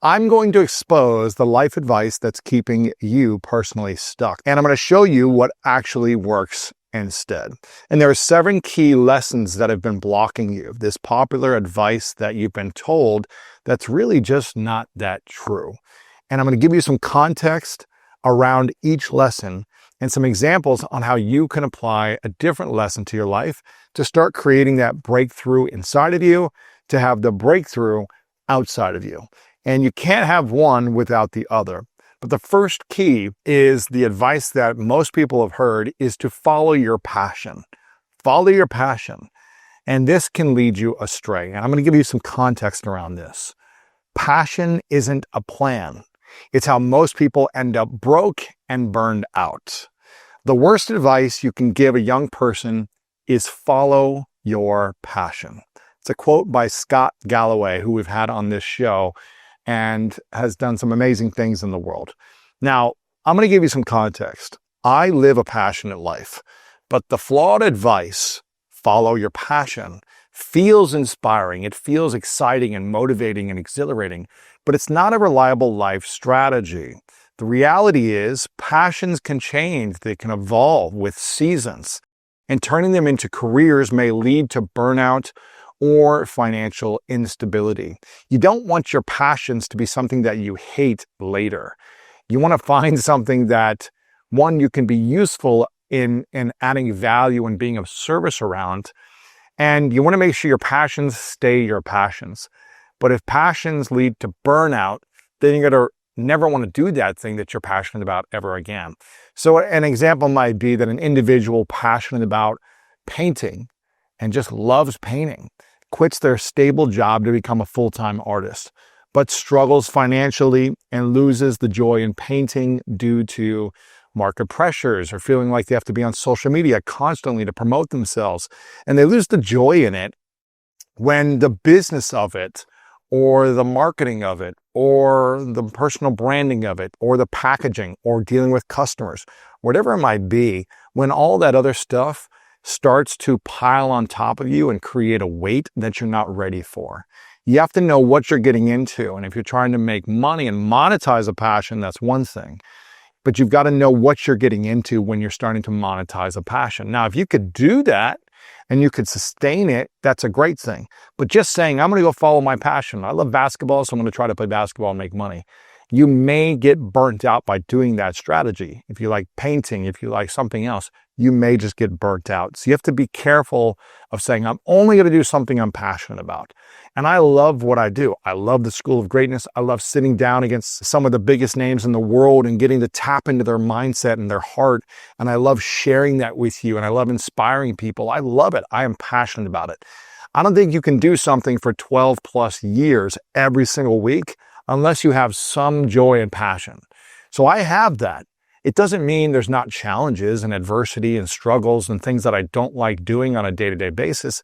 I'm going to expose the life advice that's keeping you personally stuck. And I'm going to show you what actually works instead. And there are 7 key lessons that have been blocking you. This popular advice that you've been told that's really just not that true. And I'm going to give you some context around each lesson and some examples on how you can apply a different lesson to your life to start creating that breakthrough inside of you, to have the breakthrough outside of you. And you can't have one without the other. But the first key is the advice that most people have heard is to follow your passion. Follow your passion. And this can lead you astray. And I'm going to give you some context around this. Passion isn't a plan. It's how most people end up broke and burned out. The worst advice you can give a young person is follow your passion. It's a quote by Scott Galloway, who we've had on this show and has done some amazing things in the world. Now, I'm going to give you some context. I live a passionate life, but the flawed advice, follow your passion, feels inspiring. It feels exciting and motivating and exhilarating, but it's not a reliable life strategy. The reality is passions can change. They can evolve with seasons, and turning them into careers may lead to burnout or financial instability. You don't want your passions to be something that you hate later. You want to find something that, one, you can be useful in adding value and being of service around. And you want to make sure your passions stay your passions. But if passions lead to burnout, then you're going to never want to do that thing that you're passionate about ever again. So an example might be that an individual passionate about painting and just loves painting quits their stable job to become a full-time artist, but struggles financially and loses the joy in painting due to market pressures or feeling like they have to be on social media constantly to promote themselves. And they lose the joy in it when the business of it or the marketing of it or the personal branding of it or the packaging or dealing with customers, whatever it might be, when all that other stuff starts to pile on top of you and create a weight that you're not ready for. You have to know what you're getting into. And if you're trying to make money and monetize a passion, that's one thing. But you've got to know what you're getting into when you're starting to monetize a passion. Now, if you could do that and you could sustain it, that's a great thing. But just saying, I'm going to go follow my passion. I love basketball, so I'm going to try to play basketball and make money. You may get burnt out by doing that strategy. If you like painting, if you like something else, you may just get burnt out. So you have to be careful of saying, I'm only going to do something I'm passionate about. And I love what I do. I love the School of Greatness. I love sitting down against some of the biggest names in the world and getting to tap into their mindset and their heart. And I love sharing that with you. And I love inspiring people. I love it. I am passionate about it. I don't think you can do something for 12 plus years every single week unless you have some joy and passion. So I have that. It doesn't mean there's not challenges and adversity and struggles and things that I don't like doing on a day-to-day basis,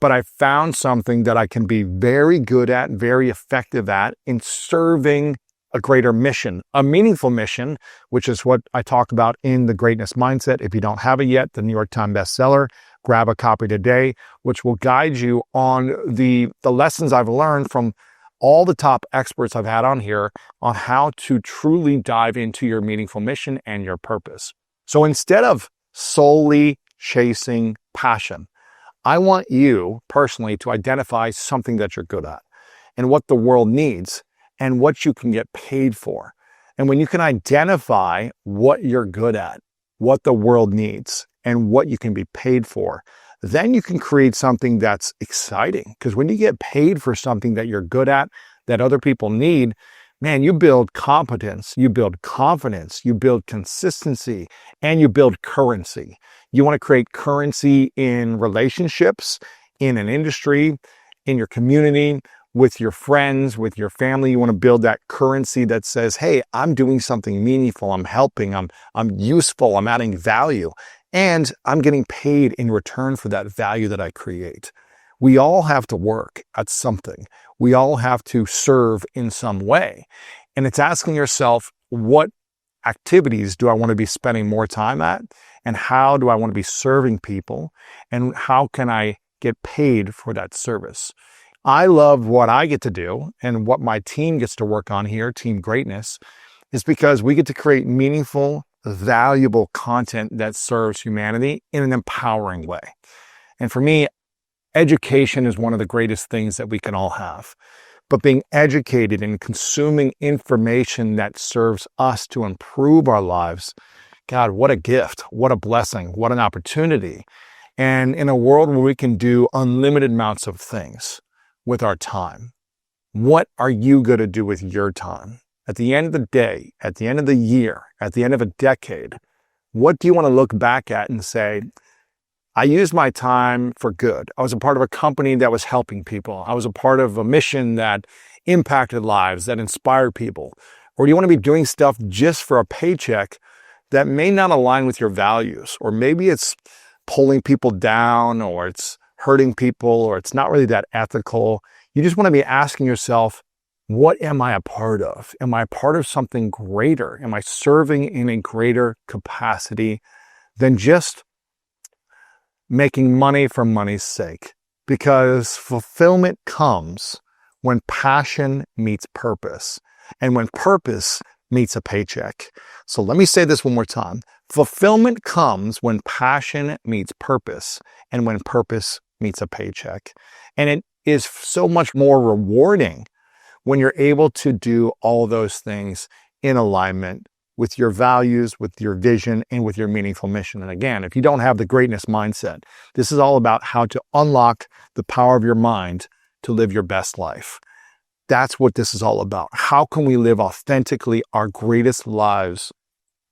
but I found something that I can be very good at, very effective at in serving a greater mission, a meaningful mission, which is what I talk about in The Greatness Mindset. If you don't have it yet, the New York Times bestseller, grab a copy today, which will guide you on the lessons I've learned from all the top experts I've had on here on how to truly dive into your meaningful mission and your purpose. So instead of solely chasing passion, I want you personally to identify something that you're good at and what the world needs and what you can get paid for. And when you can identify what you're good at, what the world needs, and what you can be paid for, then you can create something that's exciting. Because when you get paid for something that you're good at, that other people need, man, you build competence, you build confidence, you build consistency, and you build currency. You want to create currency in relationships, in an industry, in your community, with your friends, with your family. You want to build that currency that says, hey, I'm doing something meaningful, I'm helping, I'm useful, I'm adding value. And I'm getting paid in return for that value that I create. We all have to work at something. We all have to serve in some way. And it's asking yourself, what activities do I want to be spending more time at? And how do I want to be serving people? And how can I get paid for that service? I love what I get to do and what my team gets to work on here, Team Greatness, is because we get to create meaningful, valuable content that serves humanity in an empowering way. And for me, education is one of the greatest things that we can all have. But being educated and consuming information that serves us to improve our lives, God, what a gift, what a blessing, what an opportunity. And in a world where we can do unlimited amounts of things with our time, what are you going to do with your time? At the end of the day, at the end of the year, at the end of a decade, what do you want to look back at and say, I used my time for good. I was a part of a company that was helping people. I was a part of a mission that impacted lives, that inspired people. Or do you want to be doing stuff just for a paycheck that may not align with your values? Or maybe it's pulling people down, or it's hurting people, or it's not really that ethical. You just want to be asking yourself, what am I a part of? Am I a part of something greater? Am I serving in a greater capacity than just making money for money's sake? Because fulfillment comes when passion meets purpose, and when purpose meets a paycheck. So let me say this one more time. Fulfillment comes when passion meets purpose, and when purpose meets a paycheck. And it is so much more rewarding when you're able to do all those things in alignment with your values, with your vision, and with your meaningful mission. And again, if you don't have the greatness mindset, this is all about how to unlock the power of your mind to live your best life. That's what this is all about. How can we live authentically our greatest lives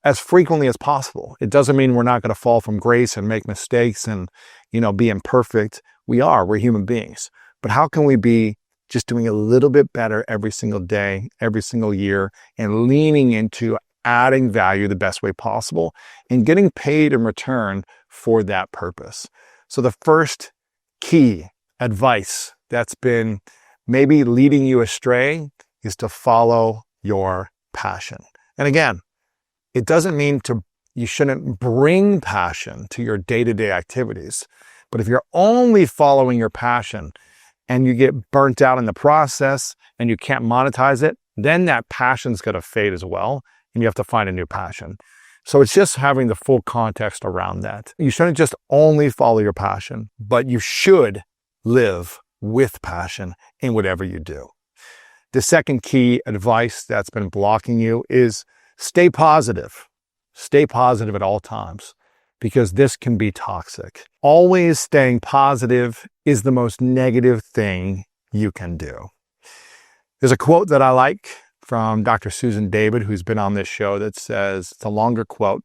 as frequently as possible? It doesn't mean we're not going to fall from grace and make mistakes and, be imperfect. We're human beings. But how can we be just doing a little bit better every single day, every single year, and leaning into adding value the best way possible and getting paid in return for that purpose? So the first key advice that's been maybe leading you astray is to follow your passion. And again, it doesn't mean you shouldn't bring passion to your day-to-day activities. But if you're only following your passion and you get burnt out in the process and you can't monetize it, then that passion's going to fade as well, and you have to find a new passion. So it's just having the full context around that. You shouldn't just only follow your passion, but you should live with passion in whatever you do. The second key advice that's been blocking you is stay positive. Stay positive at all times, because this can be toxic. Always staying positive is the most negative thing you can do. There's a quote that I like from Dr. Susan David, who's been on this show, that says, it's a longer quote.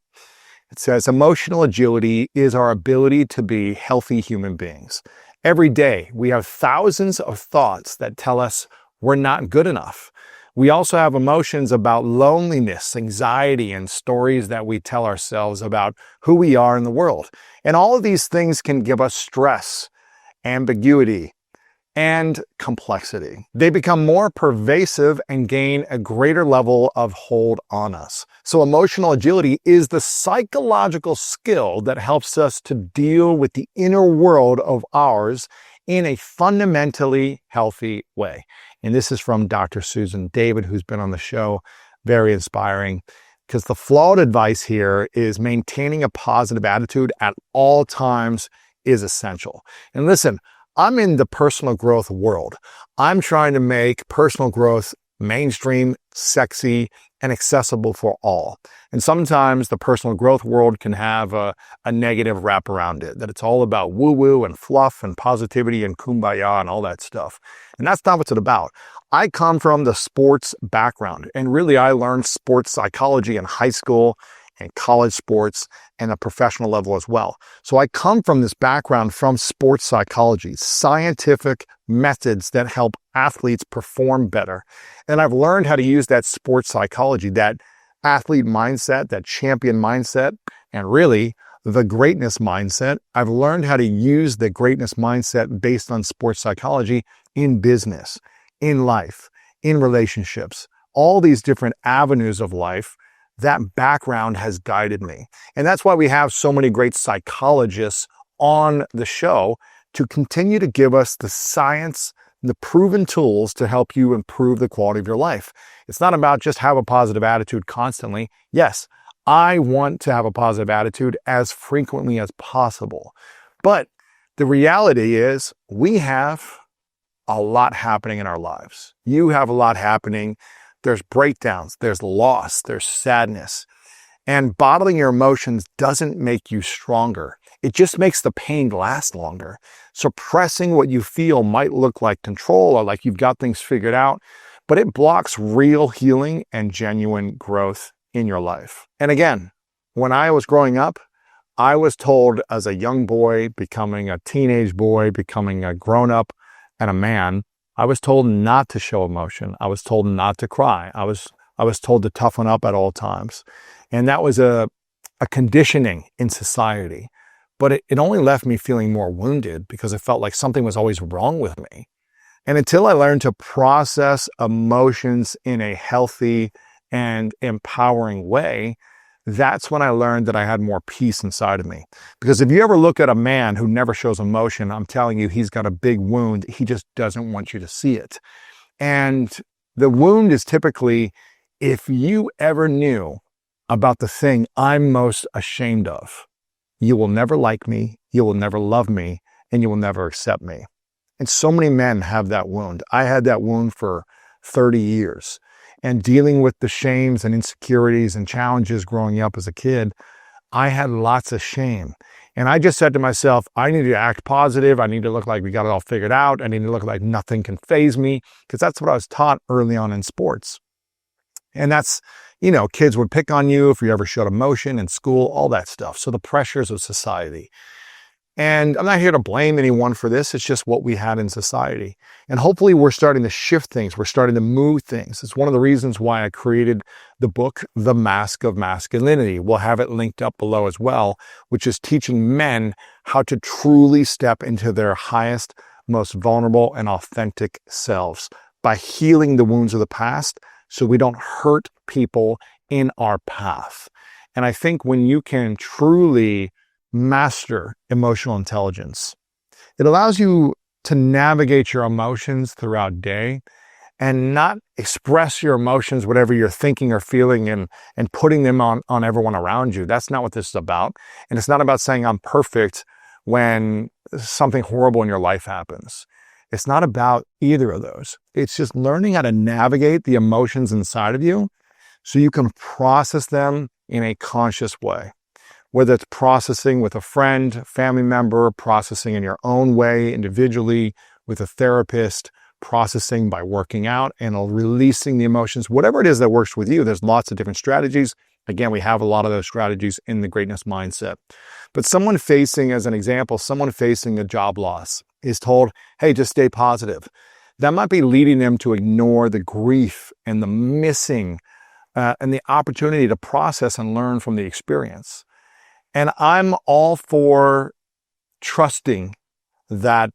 It says, emotional agility is our ability to be healthy human beings. Every day, we have thousands of thoughts that tell us we're not good enough. We also have emotions about loneliness, anxiety, and stories that we tell ourselves about who we are in the world. And all of these things can give us stress, ambiguity, and complexity. They become more pervasive and gain a greater level of hold on us. So emotional agility is the psychological skill that helps us to deal with the inner world of ours in a fundamentally healthy way. And this is from Dr. Susan David, who's been on the show. Very inspiring, because the flawed advice here is maintaining a positive attitude at all times is essential. And listen, I'm in the personal growth world. I'm trying to make personal growth mainstream, sexy, and accessible for all. And sometimes the personal growth world can have a negative wrap around it, that it's all about woo-woo and fluff and positivity and kumbaya and all that stuff. And that's not what it's about. I come from the sports background, and really I learned sports psychology in high school and college sports and a professional level as well. So I come from this background from sports psychology, scientific methods that help athletes perform better. And I've learned how to use that sports psychology, that athlete mindset, that champion mindset, and really the greatness mindset. I've learned how to use the greatness mindset based on sports psychology in business, in life, in relationships, all these different avenues of life. That background has guided me. And that's why we have so many great psychologists on the show to continue to give us the science, the proven tools to help you improve the quality of your life. It's not about just have a positive attitude constantly. Yes, I want to have a positive attitude as frequently as possible. But the reality is we have a lot happening in our lives. You have a lot happening. There's breakdowns, there's loss, there's sadness. And bottling your emotions doesn't make you stronger. It just makes the pain last longer. Suppressing what you feel might look like control or like you've got things figured out, but it blocks real healing and genuine growth in your life. And again, when I was growing up, I was told as a young boy, becoming a teenage boy, becoming a grown-up and a man, I was told not to show emotion. I was told not to cry. I was told to toughen up at all times. And that was a conditioning in society. But it only left me feeling more wounded because it felt like something was always wrong with me. And until I learned to process emotions in a healthy and empowering way, that's when I learned that I had more peace inside of me. Because if you ever look at a man who never shows emotion, I'm telling you, he's got a big wound. He just doesn't want you to see it. And the wound is typically, if you ever knew about the thing I'm most ashamed of, you will never like me, you will never love me, and you will never accept me. And so many men have that wound. I had that wound for 30 years. And dealing with the shames and insecurities and challenges growing up as a kid, I had lots of shame. And I just said to myself, I need to act positive. I need to look like we got it all figured out. I need to look like nothing can faze me, because that's what I was taught early on in sports. And that's, kids would pick on you if you ever showed emotion in school, all that stuff. So the pressures of society. And I'm not here to blame anyone for this. It's just what we had in society. And hopefully we're starting to shift things. We're starting to move things. It's one of the reasons why I created the book, The Mask of Masculinity. We'll have it linked up below as well, which is teaching men how to truly step into their highest, most vulnerable and authentic selves by healing the wounds of the past so we don't hurt people in our path. And I think when you can truly master emotional intelligence, it allows you to navigate your emotions throughout day and not express your emotions, whatever you're thinking or feeling, and putting them on everyone around you. That's not what this is about. And it's not about saying I'm perfect when something horrible in your life happens. It's not about either of those. It's just learning how to navigate the emotions inside of you so you can process them in a conscious way. Whether it's processing with a friend, family member, processing in your own way, individually, with a therapist, processing by working out and releasing the emotions, whatever it is that works with you. There's lots of different strategies. Again, we have a lot of those strategies in the Greatness Mindset. But someone facing, as an example, someone facing a job loss is told, hey, just stay positive. That might be leading them to ignore the grief and the missing and the opportunity to process and learn from the experience. And I'm all for trusting that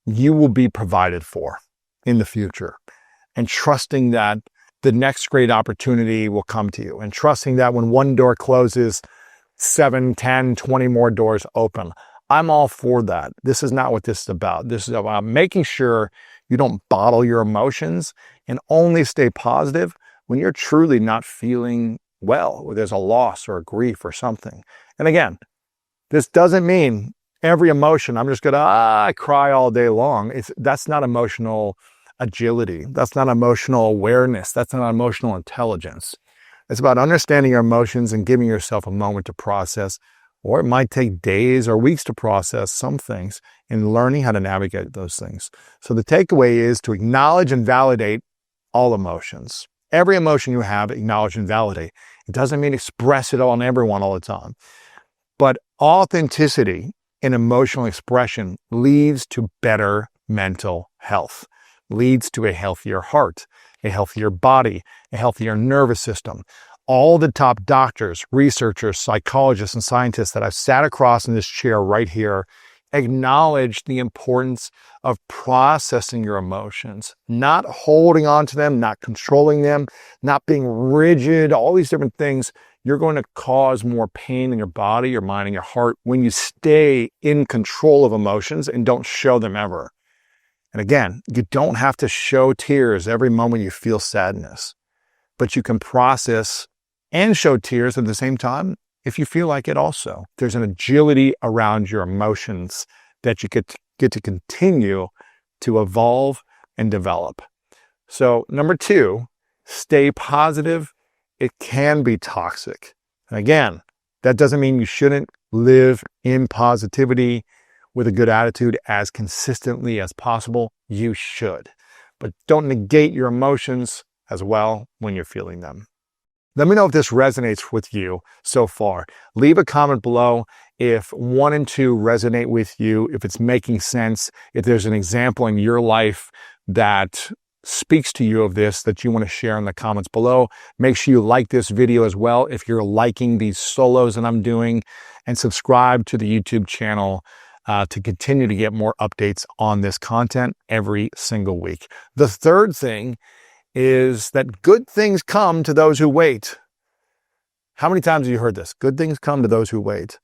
you will be provided for in the future, and trusting that the next great opportunity will come to you, and trusting that when one door closes, 7, 10, 20 more doors open. I'm all for that. This is not what this is about. This is about making sure you don't bottle your emotions and only stay positive when you're truly not feeling well, or there's a loss or a grief or something. And again, this doesn't mean every emotion, I'm just going to cry all day long. That's not emotional agility. That's not emotional awareness. That's not emotional intelligence. It's about understanding your emotions and giving yourself a moment to process, or it might take days or weeks to process some things, and learning how to navigate those things. So the takeaway is to acknowledge and validate all emotions. Every emotion you have, acknowledge and validate. It doesn't mean express it on everyone all the time. But authenticity in emotional expression leads to better mental health, leads to a healthier heart, a healthier body, a healthier nervous system. All the top doctors, researchers, psychologists, and scientists that I've sat across in this chair right here acknowledge the importance of processing your emotions, not holding on to them, not controlling them, not being rigid, all these different things. You're going to cause more pain in your body, your mind, and your heart when you stay in control of emotions and don't show them ever. And again, you don't have to show tears every moment you feel sadness, but you can process and show tears at the same time if you feel like it also. There's an agility around your emotions that you get to continue to evolve and develop. So number 2, stay positive. It can be toxic. And again, that doesn't mean you shouldn't live in positivity with a good attitude as consistently as possible. You should. But don't negate your emotions as well when you're feeling them. Let me know if this resonates with you so far. Leave a comment below if 1 and 2 resonate with you, if it's making sense, if there's an example in your life that speaks to you of this that you want to share in the comments below. Make sure you like this video as well if you're liking these solos that I'm doing, and subscribe to the YouTube channel to continue to get more updates on this content every single week. The third thing is that good things come to those who wait. How many times have you heard this? Good things come to those who wait.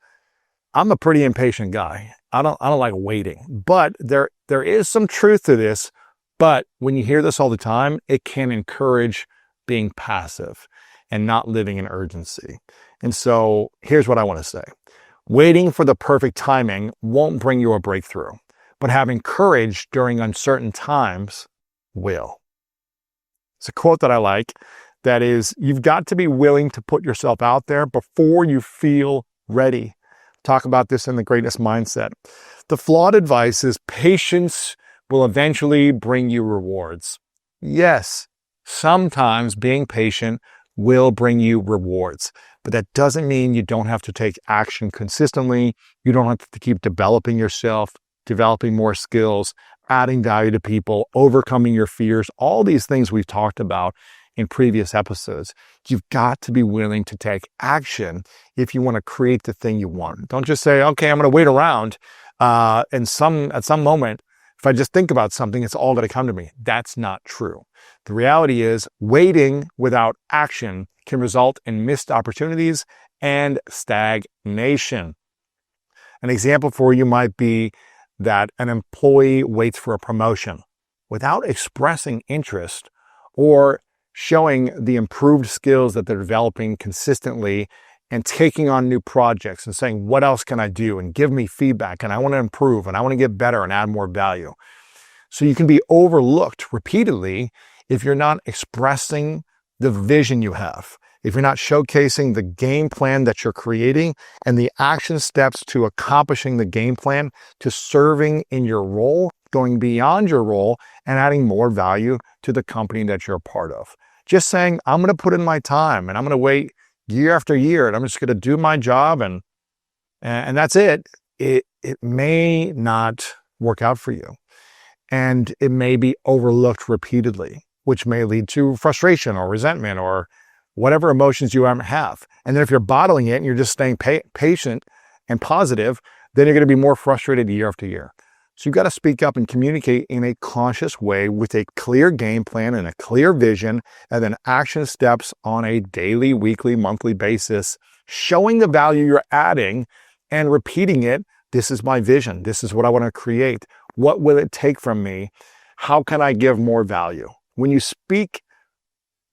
I'm a pretty impatient guy. I don't like waiting, but there is some truth to this. But when you hear this all the time, it can encourage being passive and not living in urgency. And so here's what I want to say. Waiting for the perfect timing won't bring you a breakthrough, but having courage during uncertain times will. It's a quote that I like. That is, you've got to be willing to put yourself out there before you feel ready. Talk about this in the Greatness Mindset. The flawed advice is patience will eventually bring you rewards. Yes, sometimes being patient will bring you rewards, but that doesn't mean you don't have to take action consistently. You don't have to keep developing yourself, developing more skills, adding value to people, overcoming your fears, all these things we've talked about in previous episodes. You've got to be willing to take action if you want to create the thing you want. Don't just say, okay, I'm going to wait around, and at some moment, if I just think about something, it's all going to come to me. That's not true. The reality is waiting without action can result in missed opportunities and stagnation. An example for you might be that an employee waits for a promotion without expressing interest or showing the improved skills that they're developing consistently and taking on new projects and saying, what else can I do? And give me feedback. And I want to improve and I want to get better and add more value. So you can be overlooked repeatedly if you're not expressing the vision you have, if you're not showcasing the game plan that you're creating and the action steps to accomplishing the game plan, to serving in your role, going beyond your role and adding more value to the company that you're a part of. Just saying, I'm going to put in my time and I'm going to wait year after year, and I'm just going to do my job and that's it. It may not work out for you, and it may be overlooked repeatedly, which may lead to frustration or resentment or whatever emotions you have. And then if you're bottling it and you're just staying patient and positive, then you're going to be more frustrated year after year. So you've got to speak up and communicate in a conscious way with a clear game plan and a clear vision, and then action steps on a daily, weekly, monthly basis, showing the value you're adding and repeating it. This is my vision. This is what I want to create. What will it take from me? How can I give more value? When you speak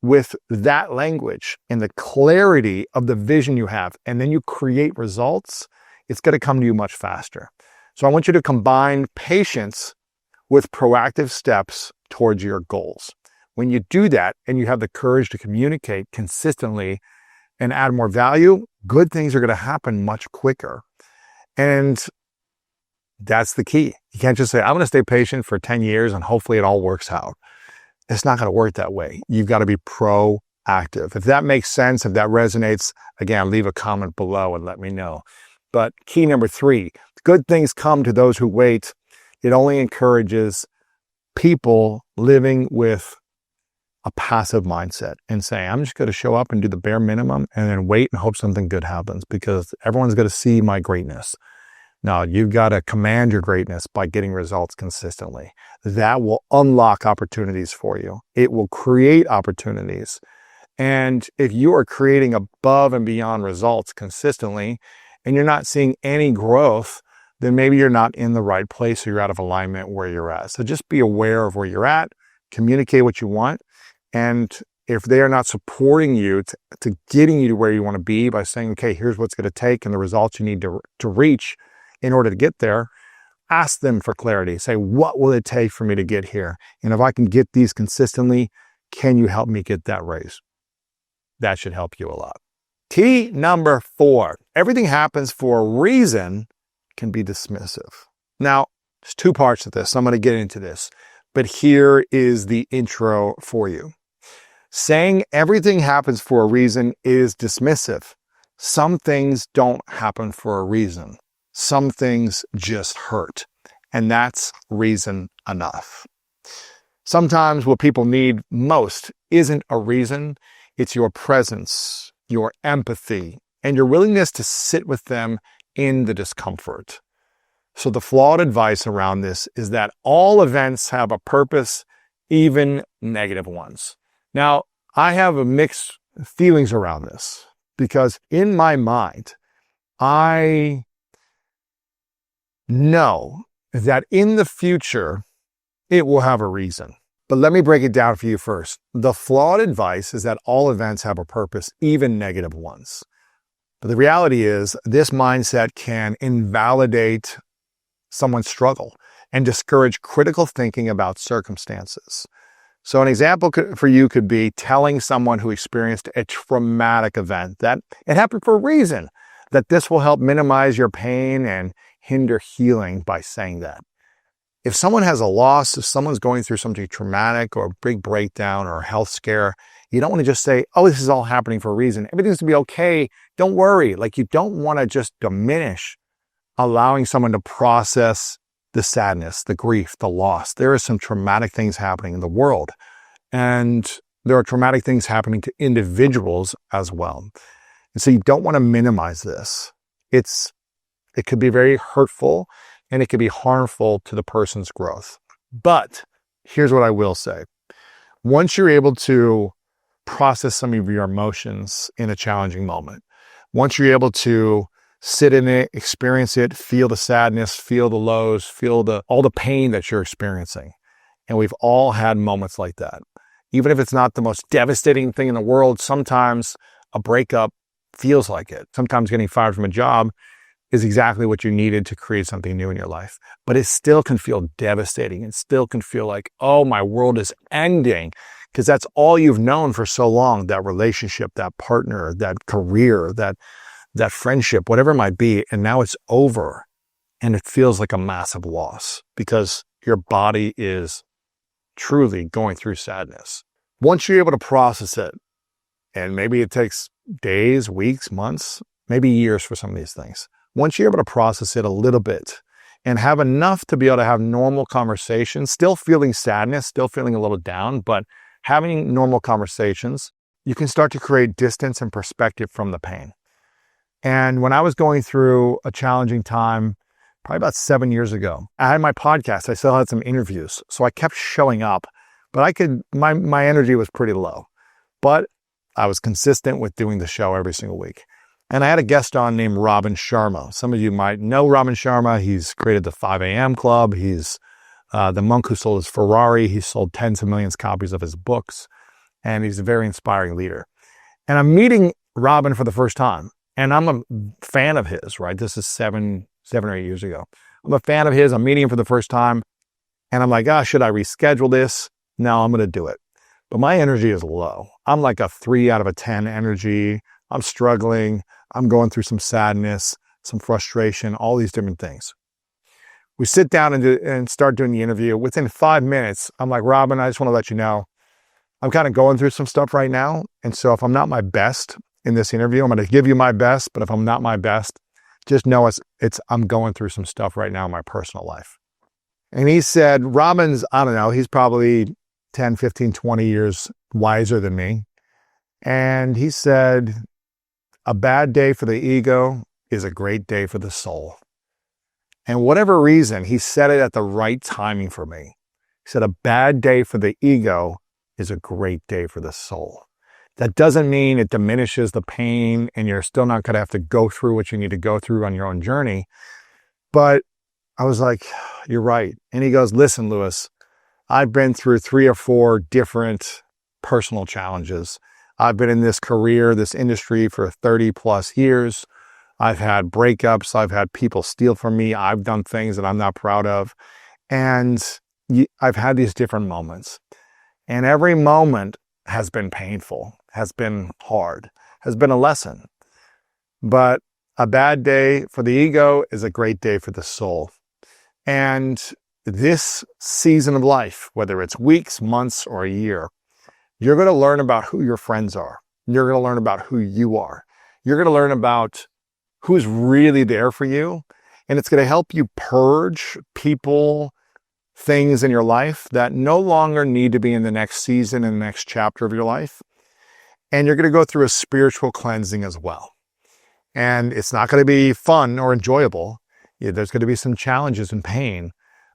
with that language and the clarity of the vision you have, and then you create results, it's going to come to you much faster. So I want you to combine patience with proactive steps towards your goals. When you do that and you have the courage to communicate consistently and add more value, good things are going to happen much quicker. And that's the key. You can't just say, I'm going to stay patient for 10 years and hopefully it all works out. It's not going to work that way. You've got to be proactive. If that makes sense, if that resonates, again, leave a comment below and let me know. But key number 3, good things come to those who wait. It only encourages people living with a passive mindset and saying, I'm just going to show up and do the bare minimum and then wait and hope something good happens because everyone's going to see my greatness. No, you've got to command your greatness by getting results consistently. That will unlock opportunities for you. It will create opportunities. And if you are creating above and beyond results consistently, and you're not seeing any growth then maybe you're not in the right place or you're out of alignment where you're at. So just be aware of where you're at, communicate what you want. And if they are not supporting you to getting you to where you want to be by saying, okay, here's what's going to take and the results you need to reach in order to get there, ask them for clarity. Say, what will it take for me to get here? And if I can get these consistently, can you help me get that raise? That should help you a lot. Key number 4, everything happens for a reason can be dismissive. Now, there's 2 parts to this. So I'm going to get into this, but here is the intro for you. Saying everything happens for a reason is dismissive. Some things don't happen for a reason. Some things just hurt, and that's reason enough. Sometimes what people need most isn't a reason. It's your presence, your empathy, and your willingness to sit with them in the discomfort. So the flawed advice around this is that all events have a purpose, even negative ones. Now, I have mixed feelings around this because in my mind, I know that in the future, it will have a reason. But let me break it down for you first. The flawed advice is that all events have a purpose, even negative ones. But the reality is this mindset can invalidate someone's struggle and discourage critical thinking about circumstances. So an example for you could be telling someone who experienced a traumatic event that it happened for a reason, that this will help minimize your pain and hinder healing by saying that. If someone has a loss, if someone's going through something traumatic or a big breakdown or a health scare, you don't want to just say, oh, this is all happening for a reason. Everything's going to be okay. Don't worry. Like, you don't want to just diminish allowing someone to process the sadness, the grief, the loss. There are some traumatic things happening in the world, and there are traumatic things happening to individuals as well. And so you don't want to minimize this. It could be very hurtful and it could be harmful to the person's growth. But here's what I will say. Once you're able to process some of your emotions in a challenging moment, once you're able to sit in it, experience it, feel the sadness, feel the lows, feel all the pain that you're experiencing. And we've all had moments like that. Even if it's not the most devastating thing in the world, sometimes a breakup feels like it. Sometimes getting fired from a job is exactly what you needed to create something new in your life. But it still can feel devastating. It still can feel like, oh, my world is ending, because that's all you've known for so long, that relationship, that partner, that career, that friendship, whatever it might be. And now it's over and it feels like a massive loss because your body is truly going through sadness. Once you're able to process it, and maybe it takes days, weeks, months, maybe years for some of these things. Once you're able to process it a little bit and have enough to be able to have normal conversations, still feeling sadness, still feeling a little down, but having normal conversations, you can start to create distance and perspective from the pain. And when I was going through a challenging time, probably about 7 years ago, I had my podcast. I still had some interviews. So I kept showing up, but my energy was pretty low. But I was consistent with doing the show every single week. And I had a guest on named Robin Sharma. Some of you might know Robin Sharma. He's created the 5 a.m. Club. He's the monk who sold his Ferrari. He sold tens of millions of copies of his books. And he's a very inspiring leader. And I'm meeting Robin for the first time. And I'm a fan of his, right? This is seven or 8 years ago. I'm a fan of his. I'm meeting him for the first time. And I'm like, should I reschedule this? No, I'm going to do it. But my energy is low. I'm like a 3 out of a 10 energy. I'm struggling. I'm going through some sadness, some frustration, all these different things. We sit down and start doing the interview. Within 5 minutes, I'm like, Robin, I just want to let you know, I'm kind of going through some stuff right now. And so if I'm not my best in this interview, I'm going to give you my best. But if I'm not my best, just know I'm going through some stuff right now in my personal life. And he said, Robin's, I don't know, he's probably 10, 15, 20 years wiser than me. And he said, a bad day for the ego is a great day for the soul. And whatever reason, he said it at the right timing for me. He said, a bad day for the ego is a great day for the soul. That doesn't mean it diminishes the pain and you're still not going to have to go through what you need to go through on your own journey. But I was like, you're right. And he goes, listen, Lewis, I've been through 3 or 4 different personal challenges. I've been in this career, this industry for 30 plus years. I've had breakups. I've had people steal from me. I've done things that I'm not proud of. And I've had these different moments. And every moment has been painful, has been hard, has been a lesson. But a bad day for the ego is a great day for the soul. And this season of life, whether it's weeks, months, or a year, you're going to learn about who your friends are. You're going to learn about who you are. You're going to learn about who's really there for you. And it's going to help you purge people, things in your life that no longer need to be in the next season and the next chapter of your life. And you're going to go through a spiritual cleansing as well. And it's not going to be fun or enjoyable. There's going to be some challenges and pain,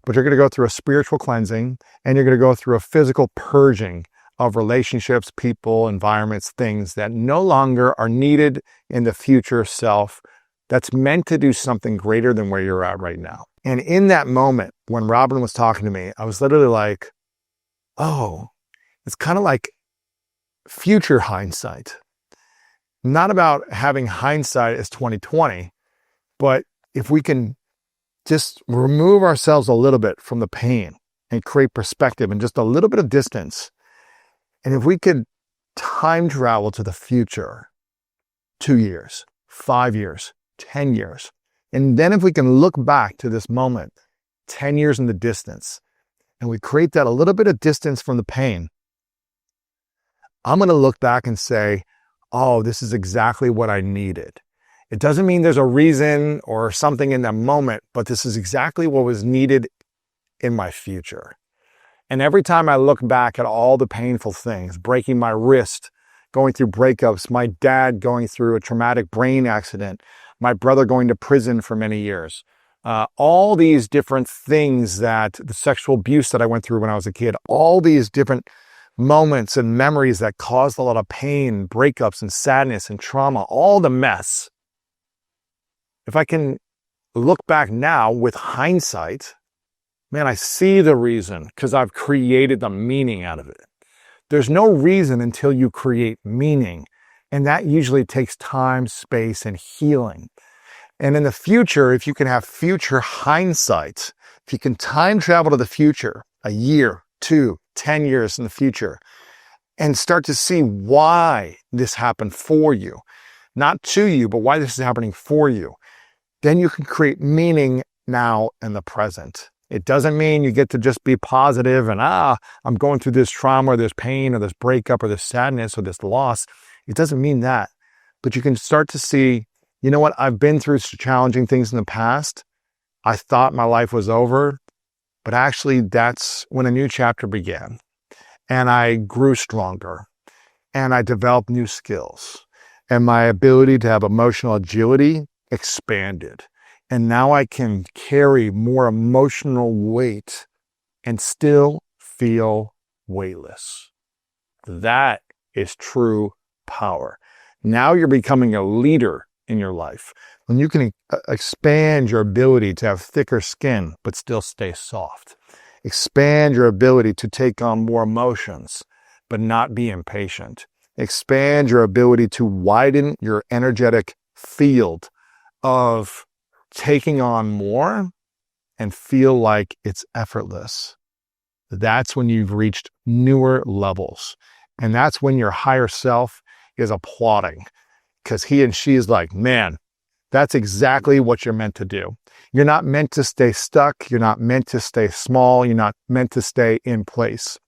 but you're going to go through a spiritual cleansing, and you're going to go through a physical purging of relationships, people, environments, things that no longer are needed in the future self that's meant to do something greater than where you're at right now. And in that moment, when Robin was talking to me, I was literally like, oh, it's kind of like future hindsight. Not about having hindsight as 2020, but if we can just remove ourselves a little bit from the pain and create perspective and just a little bit of distance. And if we could time travel to the future, 2 years, 5 years, 10 years, and then if we can look back to this moment, 10 years in the distance, and we create that a little bit of distance from the pain, I'm going to look back and say, oh, this is exactly what I needed. It doesn't mean there's a reason or something in that moment, but this is exactly what was needed in my future. And every time I look back at all the painful things, breaking my wrist, going through breakups, my dad going through a traumatic brain accident, my brother going to prison for many years, all these different things, that the sexual abuse that I went through when I was a kid, all these different moments and memories that caused a lot of pain, breakups and sadness and trauma, all the mess. If I can look back now with hindsight, man, I see the reason because I've created the meaning out of it. There's no reason until you create meaning. And that usually takes time, space, and healing. And in the future, if you can have future hindsight, if you can time travel to the future, a year, 2, 10 years in the future, and start to see why this happened for you, not to you, but why this is happening for you, then you can create meaning now in the present. It doesn't mean you get to just be positive and, I'm going through this trauma or this pain or this breakup or this sadness or this loss. It doesn't mean that. But you can start to see, you know what, I've been through challenging things in the past. I thought my life was over, but actually that's when a new chapter began. And I grew stronger and I developed new skills, and my ability to have emotional agility expanded. And now I can carry more emotional weight and still feel weightless. That is true power. Now you're becoming a leader in your life. When you can expand your ability to have thicker skin, but still stay soft. Expand your ability to take on more emotions, but not be impatient. Expand your ability to widen your energetic field of taking on more and feel like it's effortless. That's when you've reached newer levels. And that's when your higher self is applauding, because he and she is like, man, that's exactly what you're meant to do. You're not meant to stay stuck. You're not meant to stay small. You're not meant to stay in place.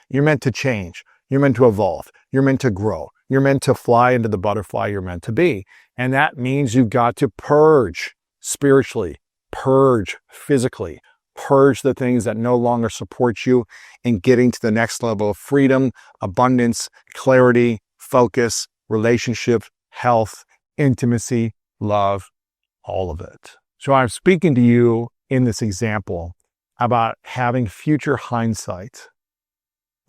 You're meant to change. You're meant to evolve. You're meant to grow. You're meant to fly into the butterfly you're meant to be. And that means you've got to purge spiritually, purge physically, purge the things that no longer support you in getting to the next level of freedom, abundance, clarity, focus, relationship, health, intimacy, love, all of it. So I'm speaking to you in this example about having future hindsight,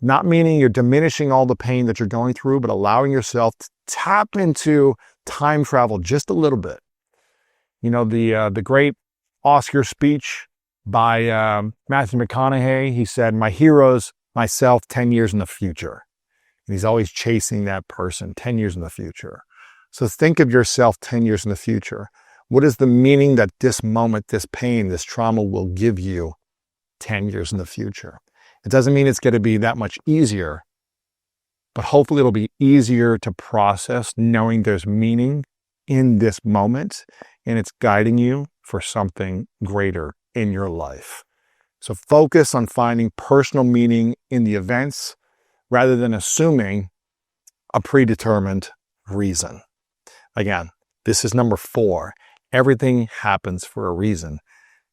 not meaning you're diminishing all the pain that you're going through, but allowing yourself to tap into time travel just a little bit. You know, the great Oscar speech by Matthew McConaughey. He said, "My hero's myself 10 years in the future." And he's always chasing that person 10 years in the future. So think of yourself 10 years in the future. What is the meaning that this moment, this pain, this trauma will give you 10 years in the future? It doesn't mean it's going to be that much easier, but hopefully it'll be easier to process knowing there's meaning in this moment and it's guiding you for something greater in your life. So focus on finding personal meaning in the events rather than assuming a predetermined reason. Again, this is number 4. Everything happens for a reason.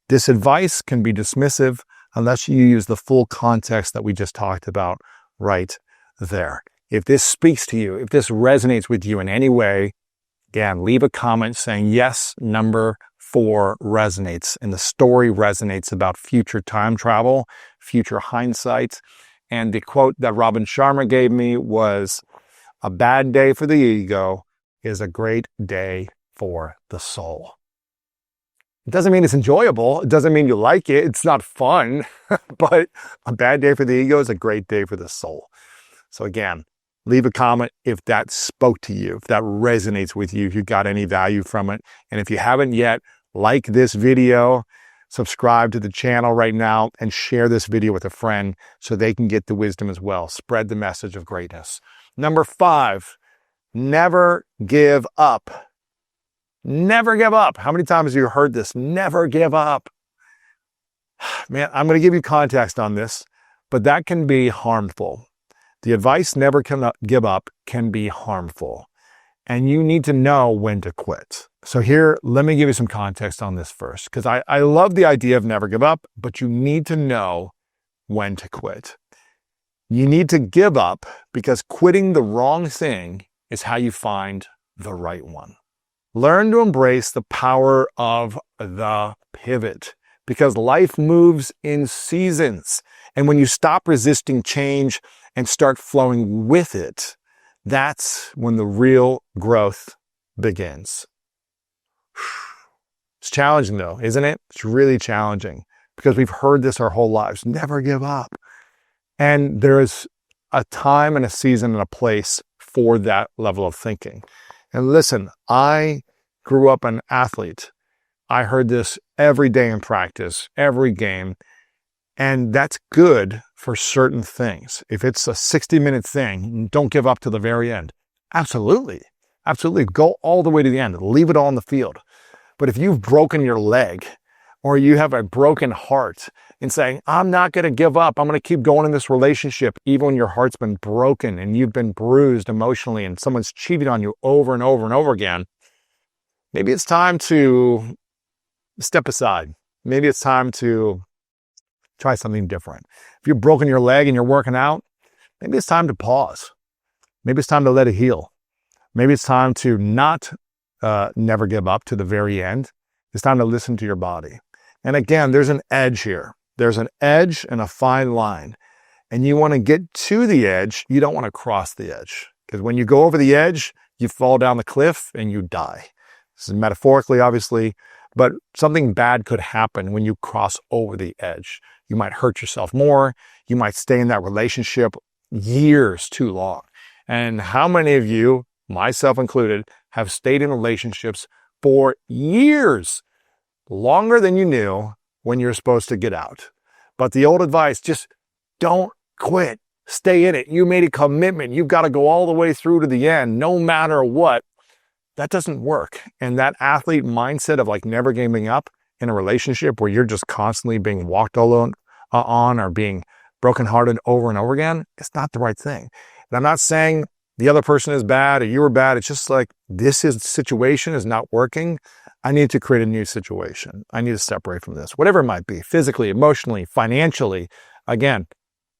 This advice can be dismissive unless you use the full context that we just talked about right there. If this speaks to you, if this resonates with you in any way, again, leave a comment saying, yes, number 4 resonates. And the story resonates about future time travel, future hindsight. And the quote that Robin Sharma gave me was, "A bad day for the ego is a great day for the soul." It doesn't mean it's enjoyable. It doesn't mean you like it. It's not fun, but a bad day for the ego is a great day for the soul. So again, leave a comment if that spoke to you, if that resonates with you, if you got any value from it. And if you haven't yet, like this video, subscribe to the channel right now, and share this video with a friend so they can get the wisdom as well. Spread the message of greatness. Number 5, never give up. Never give up. How many times have you heard this? Never give up. Man, I'm going to give you context on this, but that can be harmful. The advice never give up can be harmful. And you need to know when to quit. So here, let me give you some context on this first, because I love the idea of never give up, but you need to know when to quit. You need to give up because quitting the wrong thing is how you find the right one. Learn to embrace the power of the pivot because life moves in seasons. And when you stop resisting change and start flowing with it, that's when the real growth begins. It's challenging though, isn't it? It's really challenging because we've heard this our whole lives. Never give up. And there is a time and a season and a place for that level of thinking. And listen, I grew up an athlete. I heard this every day in practice, every game. And that's good for certain things. If it's a 60-minute thing, don't give up to the very end. Absolutely. Absolutely. Go all the way to the end. Leave it all on the field. But if you've broken your leg or you have a broken heart and saying, I'm not going to give up. I'm going to keep going in this relationship, even when your heart's been broken and you've been bruised emotionally and someone's cheated on you over and over and over again, maybe it's time to step aside. Maybe it's time to try something different. If you've broken your leg and you're working out, maybe it's time to pause. Maybe it's time to let it heal. Maybe it's time to not never give up to the very end. It's time to listen to your body. And again, there's an edge here. There's an edge and a fine line. And you want to get to the edge. You don't want to cross the edge. Because when you go over the edge, you fall down the cliff and you die. This is metaphorically, obviously, but something bad could happen when you cross over the edge. You might hurt yourself more. You might stay in that relationship years too long. And how many of you, myself included, have stayed in relationships for years, longer than you knew when you're supposed to get out? But the old advice, just don't quit. Stay in it. You made a commitment. You've got to go all the way through to the end, no matter what. That doesn't work. And that athlete mindset of like never giving up in a relationship where you're just constantly being walked on or being brokenhearted over and over again, it's not the right thing. And I'm not saying the other person is bad or you were bad. It's just like situation is not working. I need to create a new situation. I need to separate from this, whatever it might be, physically, emotionally, financially. Again,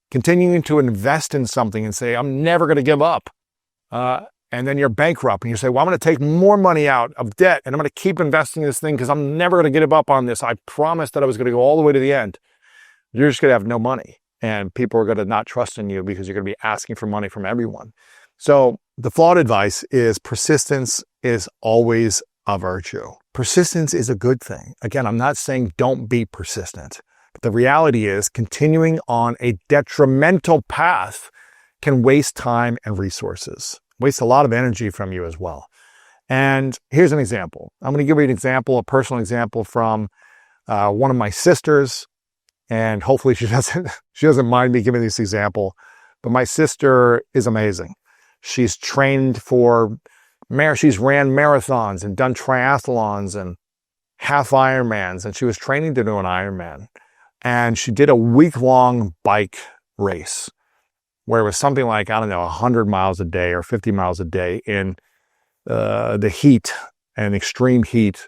continuing to invest in something and say, I'm never going to give up. And then you're bankrupt and you say, well, I'm going to take more money out of debt and I'm going to keep investing in this thing because I'm never going to give up on this. I promised that I was going to go all the way to the end. You're just going to have no money and people are going to not trust in you because you're going to be asking for money from everyone. So the flawed advice is persistence is always a virtue. Persistence is a good thing. Again, I'm not saying don't be persistent, but the reality is continuing on a detrimental path can waste time and resources, waste a lot of energy from you as well. And here's an example. I'm going to give you an example, a personal example from one of my sisters, and hopefully she doesn't mind me giving this example. But my sister is amazing. She's trained for she's ran marathons and done triathlons and half Ironmans, and she was training to do an Ironman. And she did a week-long bike race where it was something like, 100 miles a day or 50 miles a day in the heat and extreme heat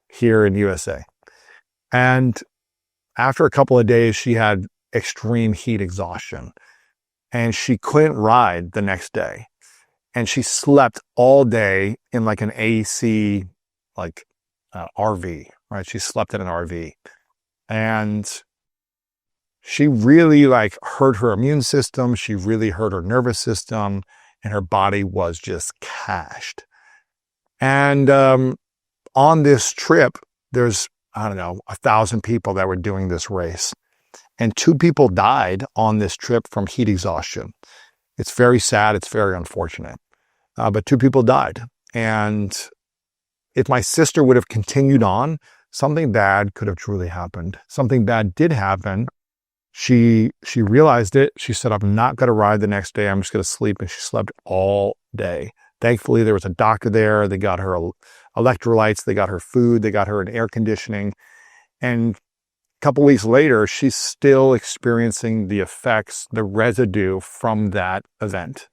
here in USA. And after a couple of days, she had extreme heat exhaustion and she couldn't ride the next day. And she slept all day in like an AC, RV, right? She slept in an RV. And she really hurt her immune system. She really hurt her nervous system, and her body was just cashed. And on this trip, there's, 1,000 people that were doing this race. And 2 people died on this trip from heat exhaustion. It's very sad. It's very unfortunate. But 2 people died. And if my sister would have continued on, something bad could have truly happened. Something bad did happen. She realized it. She said, I'm not going to ride the next day. I'm just going to sleep. And she slept all day. Thankfully, there was a doctor there. They got her electrolytes. They got her food. They got her an air conditioning. And a couple weeks later, she's still experiencing the effects, the residue from that event.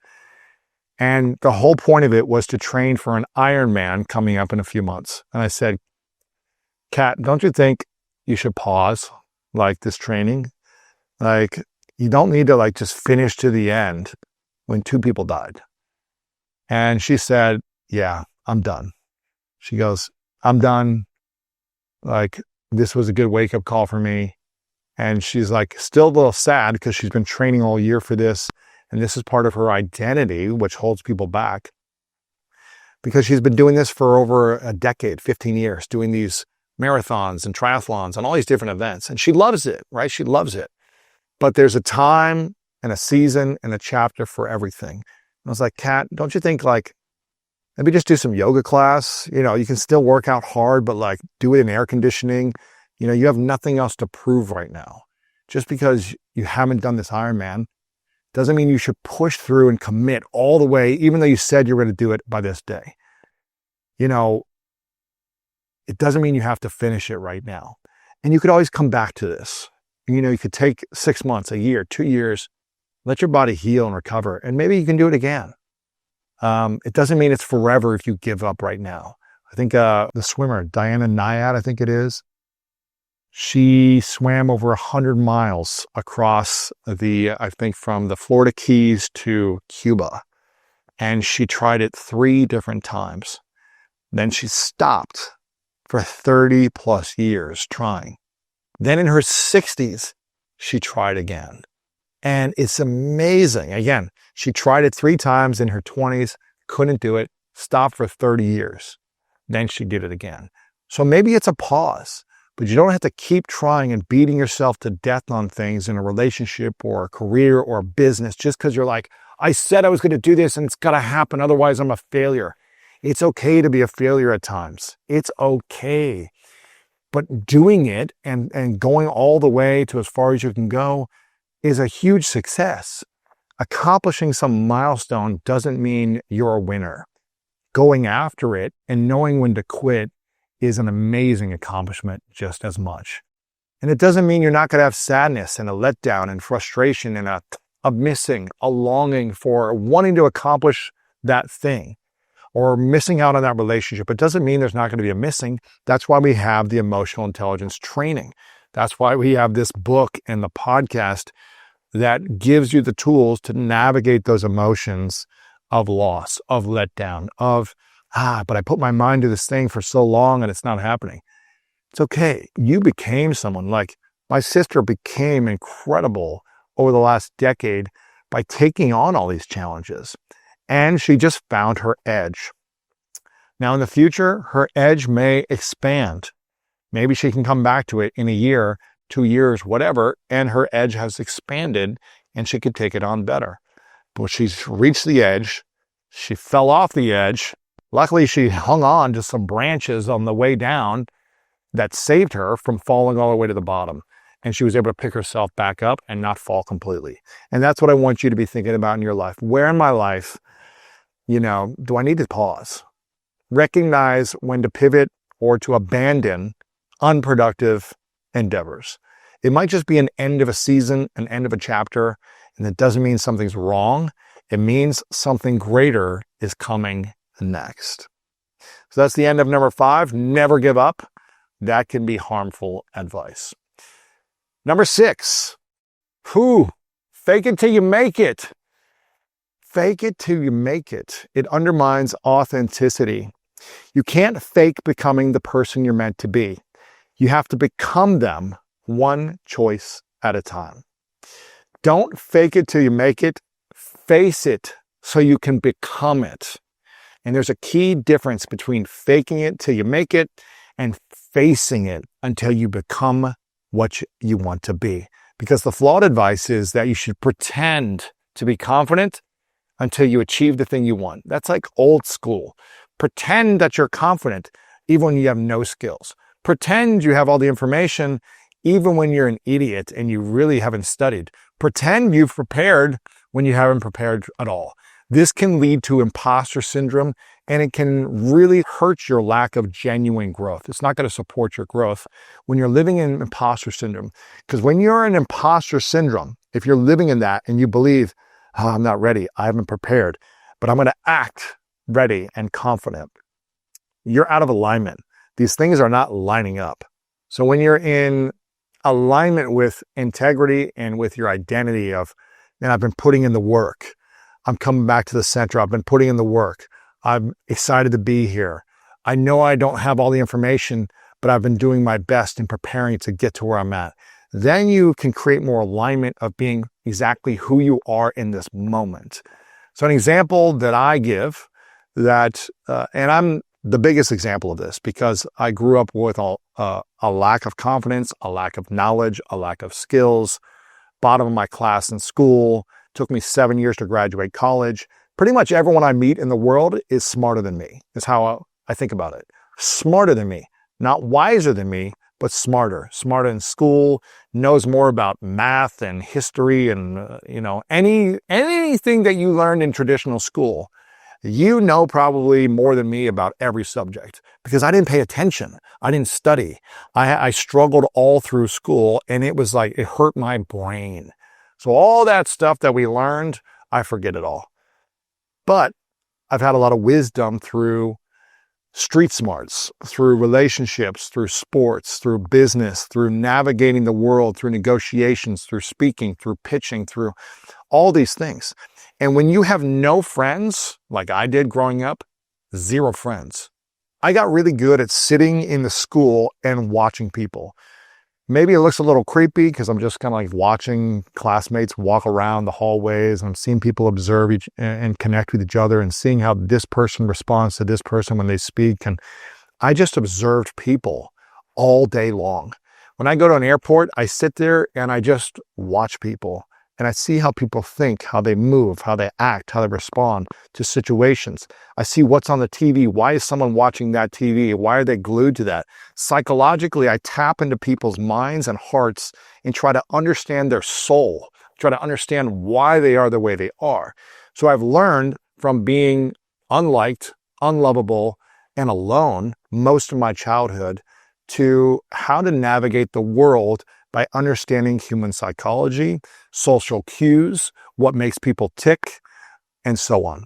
And the whole point of it was to train for an Ironman coming up in a few months. And I said, Kat, don't you think you should pause this training? You don't need to just finish to the end when 2 people died. And she said, yeah, I'm done. She goes, I'm done. This was a good wake-up call for me. And she's still a little sad because she's been training all year for this. And this is part of her identity, which holds people back. Because she's been doing this for over a decade, 15 years, doing these marathons and triathlons and all these different events. And she loves it, right? She loves it. But there's a time and a season and a chapter for everything. And I was like, Kat, don't you think maybe just do some yoga class? You can still work out hard, but do it in air conditioning. You have nothing else to prove right now. Just because you haven't done this Ironman doesn't mean you should push through and commit all the way, even though you said you're going to do it by this day. It doesn't mean you have to finish it right now. And you could always come back to this. You could take 6 months, a year, 2 years, let your body heal and recover, and maybe you can do it again. It doesn't mean it's forever if you give up right now. I think the swimmer, Diana Nyad, I think it is, she swam over 100 miles across from the Florida Keys to Cuba. And she tried it 3 different times. Then she stopped for 30 plus years trying. Then in her 60s, she tried again. And it's amazing. Again, she tried it 3 times in her 20s, couldn't do it, stopped for 30 years. Then she did it again. So maybe it's a pause. But you don't have to keep trying and beating yourself to death on things in a relationship or a career or a business just because you're I said I was going to do this and it's got to happen. Otherwise, I'm a failure. It's okay to be a failure at times. It's okay. But doing it and going all the way to as far as you can go is a huge success. Accomplishing some milestone doesn't mean you're a winner. Going after it and knowing when to quit is an amazing accomplishment just as much. And it doesn't mean you're not going to have sadness and a letdown and frustration and a missing, a longing for wanting to accomplish that thing or missing out on that relationship. It doesn't mean there's not going to be a missing. That's why we have the emotional intelligence training. That's why we have this book and the podcast that gives you the tools to navigate those emotions of loss, of letdown, of but I put my mind to this thing for so long and it's not happening. It's okay. You became someone my sister became incredible over the last decade by taking on all these challenges. And she just found her edge. Now in the future, her edge may expand. Maybe she can come back to it in a year, 2 years, whatever, and her edge has expanded and she could take it on better. But she's reached the edge. She fell off the edge. Luckily, she hung on to some branches on the way down that saved her from falling all the way to the bottom. And she was able to pick herself back up and not fall completely. And that's what I want you to be thinking about in your life. Where in my life, do I need to pause? Recognize when to pivot or to abandon unproductive endeavors. It might just be an end of a season, an end of a chapter, and it doesn't mean something's wrong. It means something greater is coming next. So that's the end of number 5. Never give up. That can be harmful advice. Number 6, fake it till you make it. Fake it till you make it. It undermines authenticity. You can't fake becoming the person you're meant to be. You have to become them one choice at a time. Don't fake it till you make it. Face it so you can become it. And there's a key difference between faking it till you make it and facing it until you become what you want to be. Because the flawed advice is that you should pretend to be confident until you achieve the thing you want. That's like old school. Pretend that you're confident even when you have no skills. Pretend you have all the information even when you're an idiot and you really haven't studied. Pretend you've prepared when you haven't prepared at all. This can lead to imposter syndrome, and it can really hurt your lack of genuine growth. It's not going to support your growth when you're living in imposter syndrome. Because when you're in imposter syndrome, if you're living in that and you believe, I'm not ready, I haven't prepared, but I'm going to act ready and confident, you're out of alignment. These things are not lining up. So when you're in alignment with integrity and with your identity of, man, I've been putting in the work. I'm coming back to the center. I've been putting in the work. I'm excited to be here. I know I don't have all the information, but I've been doing my best in preparing to get to where I'm at. Then you can create more alignment of being exactly who you are in this moment. So an example that I give and I'm the biggest example of this because I grew up with a lack of confidence, a lack of knowledge, a lack of skills, bottom of my class in school. Took me 7 years to graduate college. Pretty much everyone I meet in the world is smarter than me, is how I think about it. Smarter than me, not wiser than me, but smarter. Smarter in school, knows more about math and history and, anything that you learned in traditional school. You know probably more than me about every subject because I didn't pay attention. I didn't study. I struggled all through school and it was like, it hurt my brain. So all that stuff that we learned, I forget it all. But I've had a lot of wisdom through street smarts, through relationships, through sports, through business, through navigating the world, through negotiations, through speaking, through pitching, through all these things. And when you have no friends, like I did growing up, 0 friends, I got really good at sitting in the school and watching people. Maybe it looks a little creepy because I'm just kind of like watching classmates walk around the hallways and I'm seeing people observe and connect with each other and seeing how this person responds to this person when they speak. And I just observed people all day long. When I go to an airport, I sit there and I just watch people. And I see how people think, how they move, how they act, how they respond to situations. I see what's on the TV. Why is someone watching that TV? Why are they glued to that? Psychologically, I tap into people's minds and hearts and try to understand their soul, try to understand why they are the way they are. So I've learned from being unliked, unlovable, and alone most of my childhood to how to navigate the world by understanding human psychology, social cues, what makes people tick, and so on.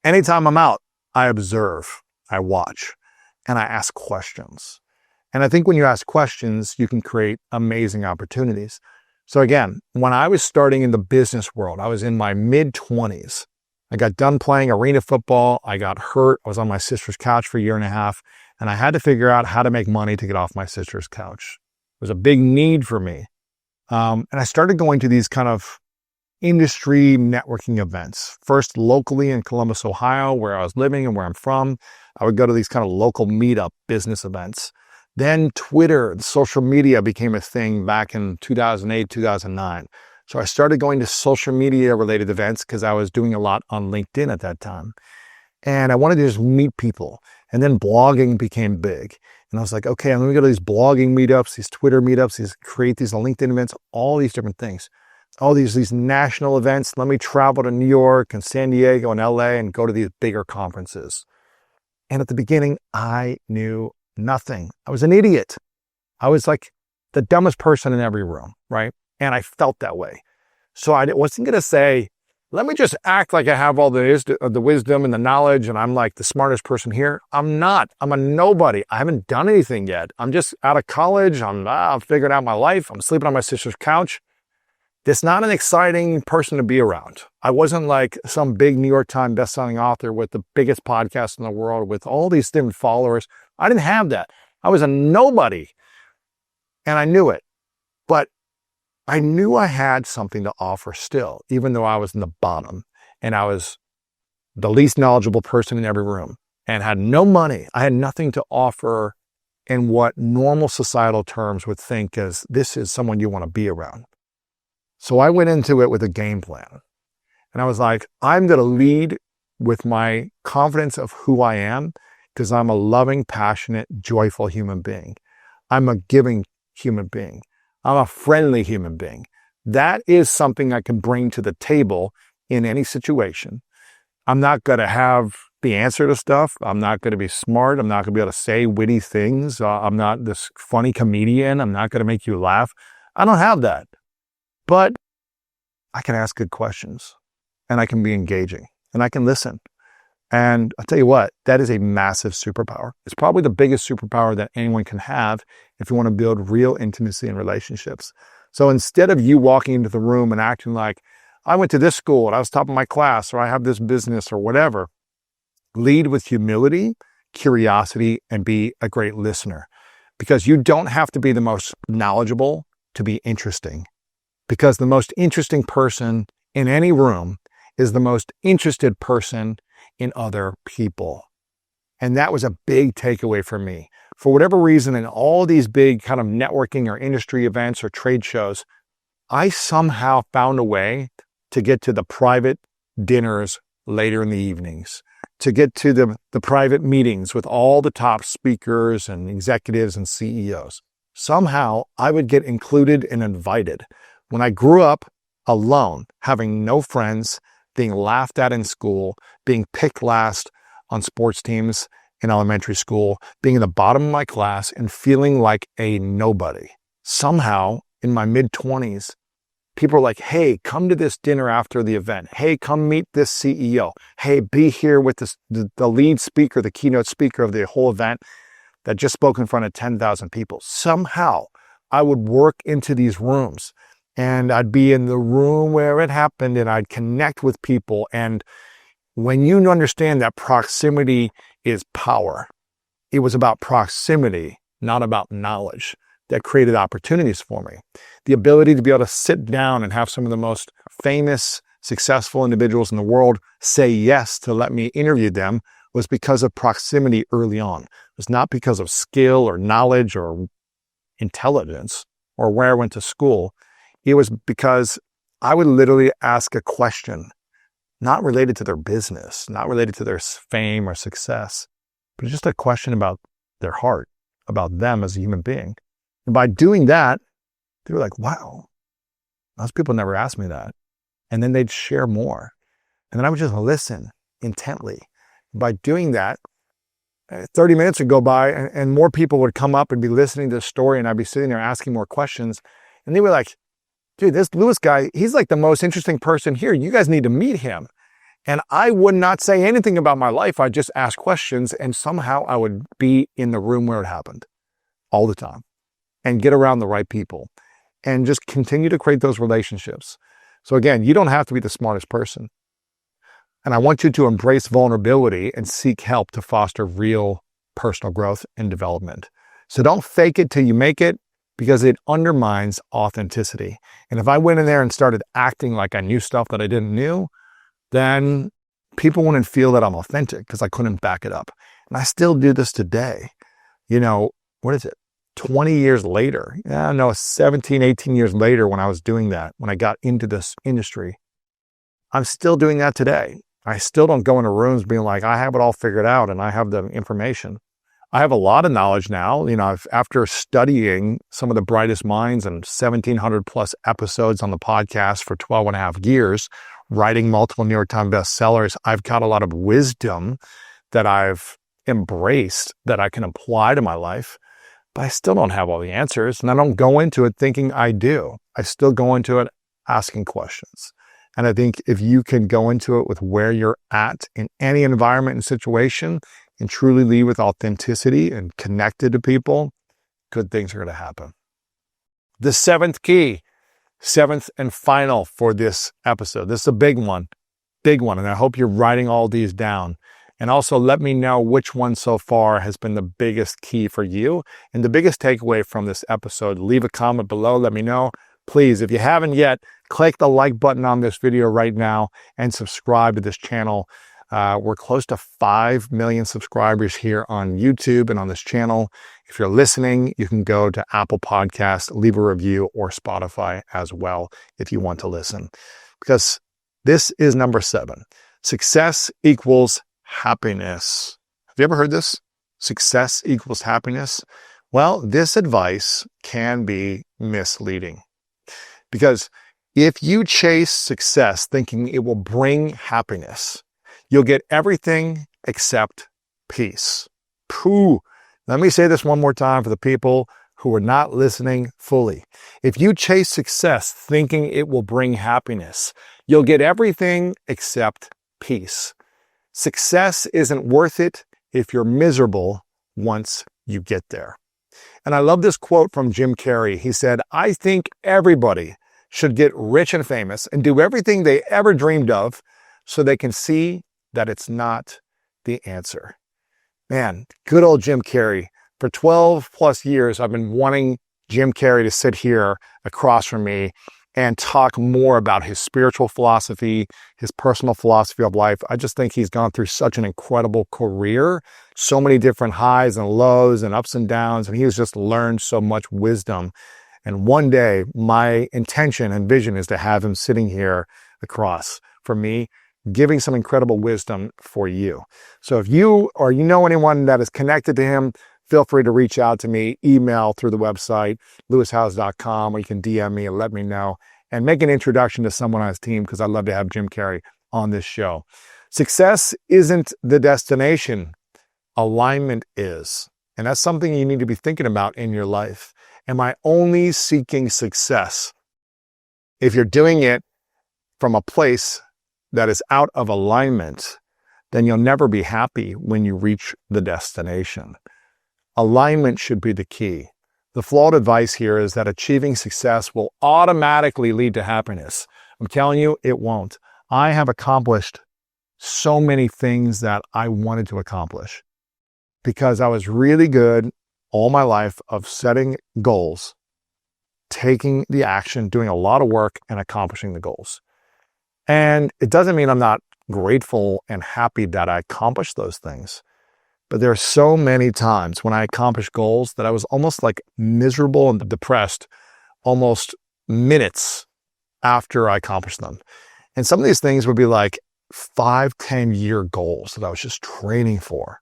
Anytime I'm out, I observe, I watch, and I ask questions. And I think when you ask questions, you can create amazing opportunities. So again, when I was starting in the business world, I was in my mid-20s. I got done playing arena football. I got hurt. I was on my sister's couch for a year and a half, and I had to figure out how to make money to get off my sister's couch. It was a big need for me. And I started going to these kind of, industry networking events. First locally in Columbus, Ohio, where I was living and where I'm from. I would go to these kind of local meetup business events. Then Twitter, social media became a thing back in 2008, 2009. So I started going to social media related events because I was doing a lot on LinkedIn at that time. And I wanted to just meet people. And then blogging became big. And I was like, okay, I'm going to go to these blogging meetups, these Twitter meetups, create these LinkedIn events, all these different things. All these national events. Let me travel to New York and San Diego and LA and go to these bigger conferences. And at the beginning, I knew nothing. I was an idiot. I was like the dumbest person in every room, right? And I felt that way. So I wasn't going to say, let me just act like I have all the wisdom and the knowledge and I'm like the smartest person here. I'm not. I'm a nobody. I haven't done anything yet. I'm just out of college. I'm figuring out my life. I'm sleeping on my sister's couch. It's not an exciting person to be around. I wasn't like some big New York Times bestselling author with the biggest podcast in the world with all these different followers. I didn't have that. I was a nobody. And I knew it. But I knew I had something to offer still, even though I was in the bottom and I was the least knowledgeable person in every room and had no money. I had nothing to offer in what normal societal terms would think as this is someone you want to be around. So I went into it with a game plan. And I was like, I'm going to lead with my confidence of who I am because I'm a loving, passionate, joyful human being. I'm a giving human being. I'm a friendly human being. That is something I can bring to the table in any situation. I'm not going to have the answer to stuff. I'm not going to be smart. I'm not going to be able to say witty things. I'm not this funny comedian. I'm not going to make you laugh. I don't have that. But I can ask good questions and I can be engaging and I can listen. And I'll tell you what, that is a massive superpower. It's probably the biggest superpower that anyone can have if you want to build real intimacy in relationships. So instead of you walking into the room and acting like, I went to this school and I was top of my class, or I have this business or whatever, lead with humility, curiosity, and be a great listener. Because you don't have to be the most knowledgeable to be interesting. Because the most interesting person in any room is the most interested person in other people. And that was a big takeaway for me. For whatever reason, in all these big kind of networking or industry events or trade shows, I somehow found a way to get to the private dinners later in the evenings, to get to the private meetings with all the top speakers and executives and CEOs. Somehow I would get included and invited. When I grew up alone, having no friends, being laughed at in school, being picked last on sports teams in elementary school, being in the bottom of my class and feeling like a nobody. Somehow, in my mid-20s, people are like, hey, come to this dinner after the event. Hey, come meet this CEO. Hey, be here with the lead speaker, the keynote speaker of the whole event that just spoke in front of 10,000 people. Somehow, I would work into these rooms. And I'd be in the room where it happened and I'd connect with people. And when you understand that proximity is power, it was about proximity, not about knowledge, that created opportunities for me. The ability to be able to sit down and have some of the most famous, successful individuals in the world say yes to let me interview them was because of proximity early on. It was not because of skill or knowledge or intelligence or where I went to school. It was because I would literally ask a question, not related to their business, not related to their fame or success, but just a question about their heart, about them as a human being. And by doing that, they were like, wow, most people never asked me that. And then they'd share more. And then I would just listen intently. By doing that, 30 minutes would go by and more people would come up and be listening to the story and I'd be sitting there asking more questions. And they were like, dude, this Lewis guy, he's like the most interesting person here. You guys need to meet him. And I would not say anything about my life. I'd just ask questions and somehow I would be in the room where it happened all the time and get around the right people and just continue to create those relationships. So again, you don't have to be the smartest person. And I want you to embrace vulnerability and seek help to foster real personal growth and development. So don't fake it till you make it. because it undermines authenticity. And if I went in there and started acting like I knew stuff that I didn't know, then people wouldn't feel that I'm authentic because I couldn't back it up. And I still do this today. What is it? 20 years later, 17, 18 years later when I was doing that, when I got into this industry, I'm still doing that today. I still don't go into rooms being like, I have it all figured out and I have the information. I have a lot of knowledge now. After studying some of the brightest minds and 1,700 plus episodes on the podcast for 12 and a half years, writing multiple New York Times bestsellers, I've got a lot of wisdom that I've embraced that I can apply to my life, but I still don't have all the answers. And I don't go into it thinking I do. I still go into it asking questions. And I think if you can go into it with where you're at in any environment and situation and truly lead with authenticity and connected to people, good things are going to happen. The seventh key, seventh and final for this episode. This is a big one. And I hope you're writing all these down. And also let me know which one so far has been the biggest key for you and the biggest takeaway from this episode. Leave a comment below. Let me know. Please, if you haven't yet, click the like button on this video right now and subscribe to this channel. We're close to 5 million subscribers here on YouTube and on this channel. If you're listening, you can go to Apple Podcasts, leave a review, or Spotify as well if you want to listen. Because this is number 7. Success equals happiness. Have you ever heard this? Success equals happiness? Well, this advice can be misleading. Because if you chase success thinking it will bring happiness, you'll get everything except peace. Pooh. Let me say this one more time for the people who are not listening fully. If you chase success thinking it will bring happiness, you'll get everything except peace. Success isn't worth it if you're miserable once you get there. And I love this quote from Jim Carrey. He said, I think everybody should get rich and famous and do everything they ever dreamed of so they can see that it's not the answer. Man, good old Jim Carrey. For 12 plus years, I've been wanting Jim Carrey to sit here across from me and talk more about his spiritual philosophy, his personal philosophy of life. I just think he's gone through such an incredible career, so many different highs and lows and ups and downs, and he's just learned so much wisdom. And one day, my intention and vision is to have him sitting here across from me, giving some incredible wisdom for you. So if you or you know anyone that is connected to him, feel free to reach out to me, email through the website, lewishowes.com, or you can DM me and let me know and make an introduction to someone on his team because I'd love to have Jim Carrey on this show. Success isn't the destination. Alignment is. And that's something you need to be thinking about in your life. Am I only seeking success? If you're doing it from a place that is out of alignment, then you'll never be happy when you reach the destination. Alignment should be the key. The flawed advice here is that achieving success will automatically lead to happiness. I'm telling you, it won't. I have accomplished so many things that I wanted to accomplish because I was really good all my life of setting goals, taking the action, doing a lot of work, and accomplishing the goals. And it doesn't mean I'm not grateful and happy that I accomplished those things. But there are so many times when I accomplished goals that I was almost like miserable and depressed almost minutes after I accomplished them. And some of these things would be like 5, 10-year goals that I was just training for,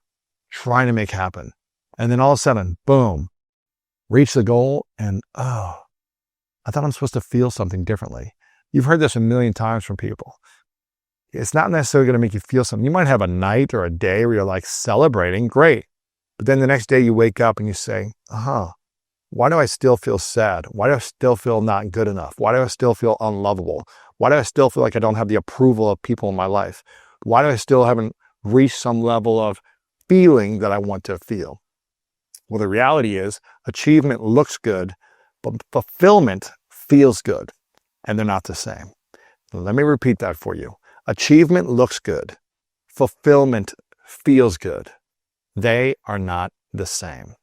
trying to make happen. And then all of a sudden, boom, reach the goal and, I thought I'm supposed to feel something differently. You've heard this a million times from people. It's not necessarily going to make you feel something. You might have a night or a day where you're like celebrating, great. But then the next day you wake up and you say, why do I still feel sad? Why do I still feel not good enough? Why do I still feel unlovable? Why do I still feel like I don't have the approval of people in my life? Why do I still haven't reached some level of feeling that I want to feel? Well, the reality is achievement looks good, but fulfillment feels good, and they're not the same. Let me repeat that for you. Achievement looks good. Fulfillment feels good. They are not the same.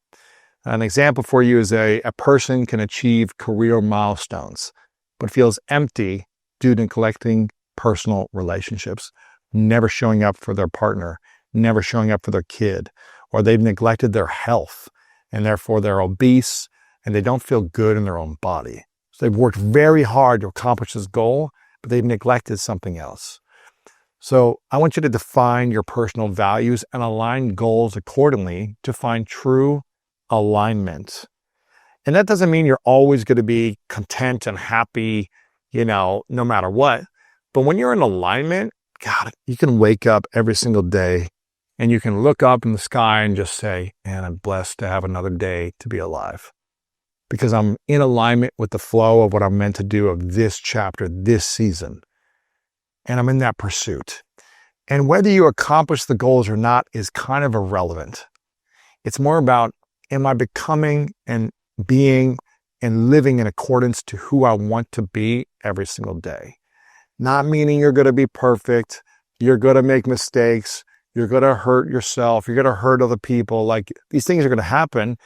An example for you is a person can achieve career milestones, but feels empty due to neglecting personal relationships, never showing up for their partner, never showing up for their kid, or they've neglected their health, and therefore they're obese and they don't feel good in their own body. So they've worked very hard to accomplish this goal, but they've neglected something else. So I want you to define your personal values and align goals accordingly to find true alignment. And that doesn't mean you're always going to be content and happy, no matter what. But when you're in alignment, God, you can wake up every single day and you can look up in the sky and just say, man, I'm blessed to have another day to be alive. Because I'm in alignment with the flow of what I'm meant to do of this chapter, this season. And I'm in that pursuit. And whether you accomplish the goals or not is kind of irrelevant. It's more about, am I becoming and being and living in accordance to who I want to be every single day? Not meaning you're going to be perfect. You're going to make mistakes. You're going to hurt yourself. You're going to hurt other people. Like, these things are going to happen.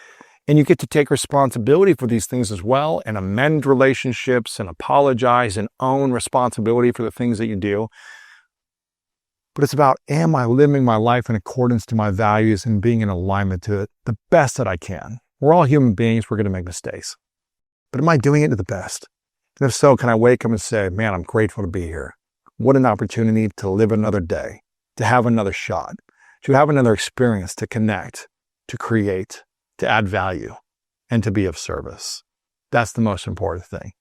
And you get to take responsibility for these things as well and amend relationships and apologize and own responsibility for the things that you do. But it's about, am I living my life in accordance to my values and being in alignment to it the best that I can? We're all human beings. We're going to make mistakes. But am I doing it to the best? And if so, can I wake up and say, man, I'm grateful to be here. What an opportunity to live another day, to have another shot, to have another experience, to connect, to create, to add value, and to be of service. That's the most important thing.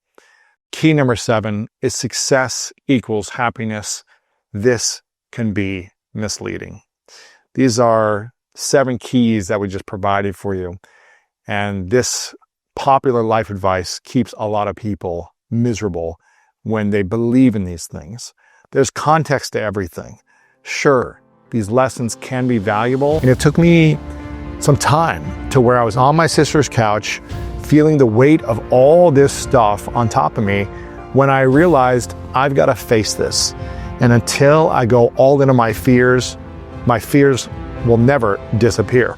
Key number 7 is success equals happiness. This can be misleading. These are 7 keys that we just provided for you. And this popular life advice keeps a lot of people miserable when they believe in these things. There's context to everything. Sure, these lessons can be valuable. And it took me some time to where I was on my sister's couch, feeling the weight of all this stuff on top of me, when I realized I've got to face this. And until I go all into my fears will never disappear.